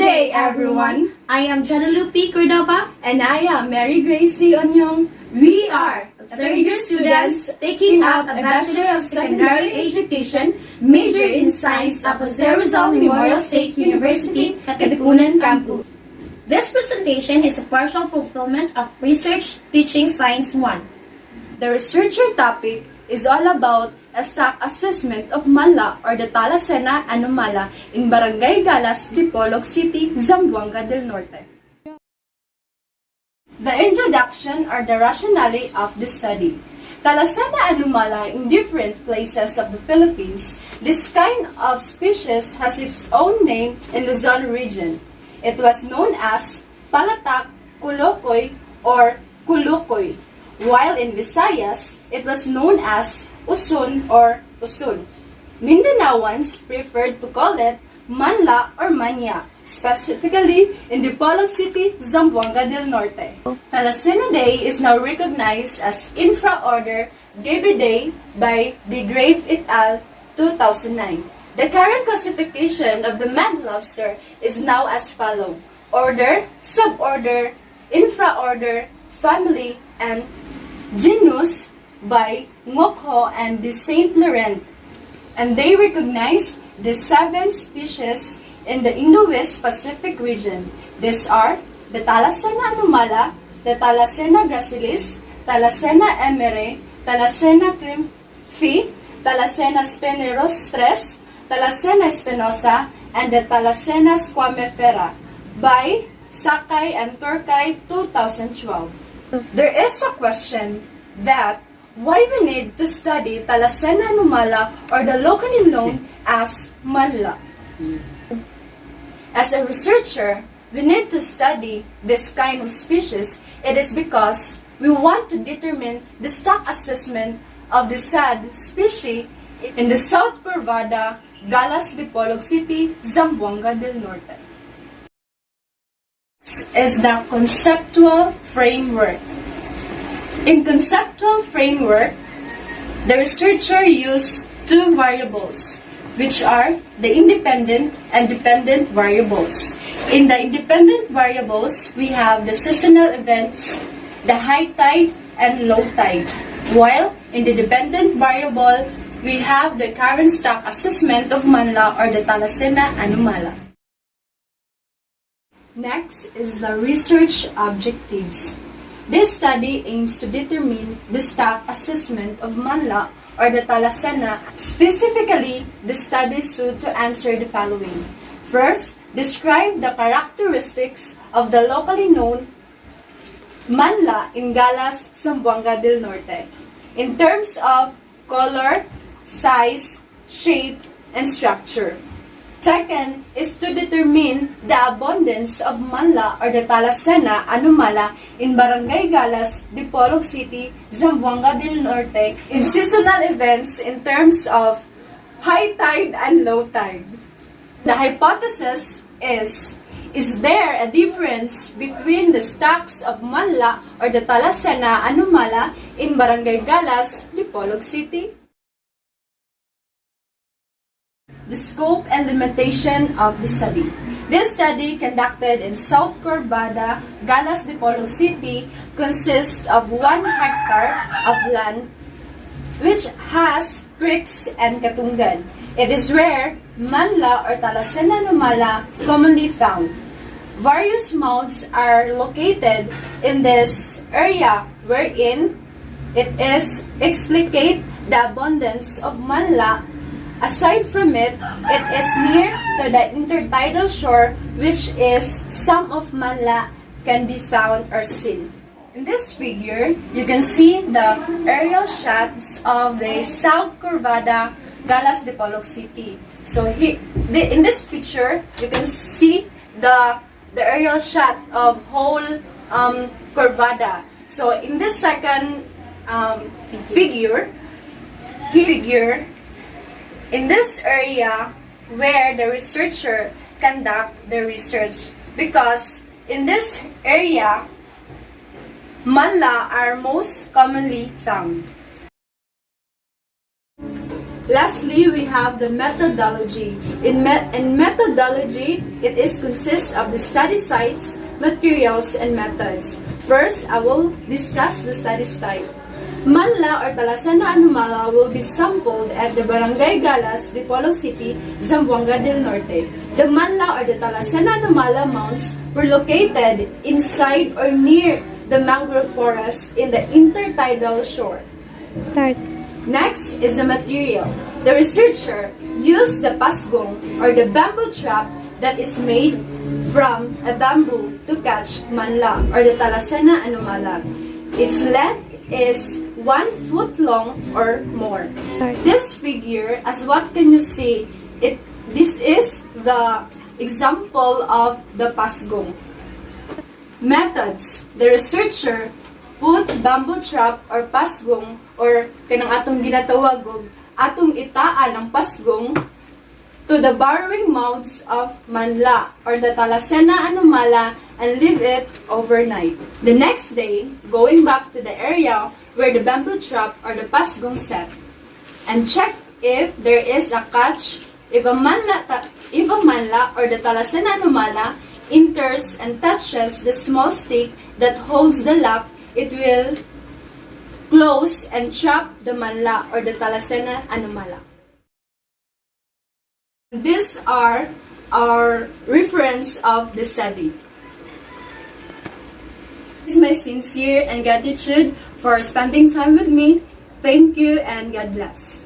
day, everyone. I am Janalupi Cordova. And I am Mary Gracie Onyong. We are third-year students taking up a Bachelor of Secondary Education, major in Science at Jose Rizal Memorial State University, Katipunan Campus. This presentation is a partial fulfillment of Research Teaching Science 1. The researcher topic is all about a stock assessment of Manla or the Talasena Anomala in Barangay Galas, Dipolog City, Zamboanga del Norte. The introduction or the rationale of the study. Talasena Anomala in different places of the Philippines. This kind of species has its own name in Luzon region. It was known as Palatak, Kulokoy, or Kulukoy, while in Visayas, it was known as Usun or Usun. Mindanaoans preferred to call it Manla or Manya, specifically in Dipolog City, Zamboanga del Norte. Talasena Day is now recognized as infra-order Gebidae by De Grave et al. 2009. The current classification of the mad lobster is now as follows: order, suborder, infraorder, family, and genus by Ngokho and de Saint Laurent. And they recognize the 7 species in the Indo-West Pacific region. These are the Talasena anomala, the Talasena gracilis, Talasena emere, Talasena crimfi, Talasena spinerostres, Talasena spinosa, and the Talasena squamifera by Sakai and Turkay 2012. There is a question that why we need to study Talasena anomala or the locally known as Manla. As a researcher, we need to study this kind of species. It is because we want to determine the stock assessment of the said species in the South Corvada, Galas, Dipolog City, Zamboanga del Norte. This is the conceptual framework. In conceptual framework, the researcher used 2 variables, which are the independent and dependent variables. In the independent variables, we have the seasonal events, the high tide and low tide, while in the dependent variable, we have the current stock assessment of Manla or the Talasena anomala. Next is the research objectives. This study aims to determine the stock assessment of Manla or the Talasena. Specifically, the study sought to answer the following. First, describe the characteristics of the locally known Manla in Galas, Zamboanga del Norte, in terms of color, size, shape, and structure. Second is to determine the abundance of Manla or the Talasena anomala in Barangay Galas, Dipolog City, Zamboanga del Norte in seasonal events in terms of high tide and low tide. The hypothesis is there a difference between the stocks of Manla or the Talasena anomala in Barangay Galas, Dipolog City? The scope and limitation of the study. This study, conducted in South Corbada, Galas, Dipolog City, consists of 1 hectare of land which has creeks and katungan. It is where Manla or Talasena anomala commonly found. Various mounds are located in this area wherein it is explicate the abundance of Manla. Aside from it, it is near to the intertidal shore, which is some of Manla can be found or seen. In this figure, you can see the aerial shots of the South Corvada, Galas, Dipolog City. So here, in this picture, you can see the aerial shot of whole Corvada. So in this second figure, in this area where the researcher conduct the research, because in this area, Manla are most commonly found. Lastly, we have the methodology. In methodology, it consists of the study sites, materials, and methods. First, I will discuss the study site. Manla or Talasana Anumala will be sampled at the Barangay Galas, Dipolog City, Zamboanga del Norte. The Manla or the Talasana Anumala mounds were located inside or near the mangrove forest in the intertidal shore. Next is the material. The researcher used the pasgong or the bamboo trap that is made from a bamboo to catch manla or the Talasana Anumala. Its length is 1 foot long or more. This figure, as what can you see, this is the example of the pasgong. Methods. The researcher put bamboo trap or pasgong or kanang atong ginatawag og atong itaan ang pasgong to the burrowing mouths of manla or the Talasana Anumala and leave it overnight. The next day, going back to the area where the bamboo trap or the pasgong set and check if there is a catch. If a manla or the Talasana Anumala enters and touches the small stick that holds the lock, it will close and trap the manla or the Talasana Anumala. These are our reference of the study. This is my sincere and gratitude for spending time with me. Thank you and God bless.